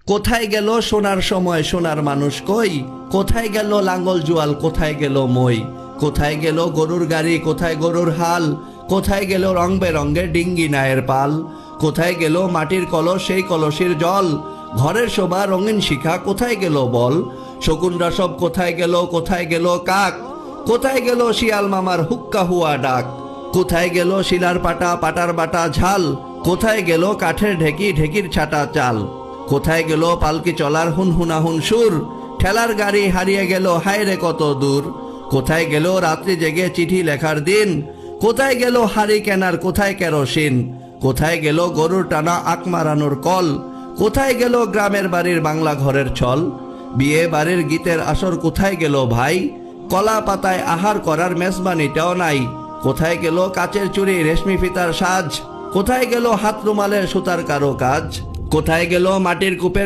কোথায় গেল সোনার সময় সোনার মানুষ কই? কোথায় গেল লাঙ্গল জুয়াল, কোথায় গেল মই? কোথায় গেল গরুর গাড়ি, কোথায় গরুর হাল? কোথায় গেল রং বেরঙের ডিঙ্গি নায়ের পাল? কোথায় গেল মাটির কলস, সেই কলসির জল? ঘরের শোভা রঙিন শিখা, কোথায় গেল বল? শকুনরা সব কোথায় গেল, কোথায় গেল কাক? কোথায় গেল শিয়াল মামার হুক্কা হুয়া ডাক? কোথায় গেল শিলার পাটা, পাটার বাটা ঝাল? কোথায় গেল কাঠের ঢেকি, ঢেকির ছাটা চাল? কোথায় গেল পালকি চলার হুনহুনাহুন সুর? ঠেলার গাড়ি হারিয়ে গেল হায়রে কত দূর? কোথায় গেল রাত্রি জেগে চিঠি লেখার দিন? কোথায় গেল হাড়ি কেনার, কোথায় কেরোসিন? কোথায় গেল গরুর টানা আক মারানোর কল? কোথায় গেল গ্রামের বাড়ির বাংলা ঘরের ছল? বিয়ে বাড়ির গীতের আসর কোথায় গেল ভাই? কলা পাতায় আহার করার মেজবানিটাও নাই। কোথায় গেল কাচের চুড়ি, রেশমি ফিতার সাজ? কোথায় গেল হাত রুমালের সুতার কারো কাজ? কোথায় গেল মাটির কূপের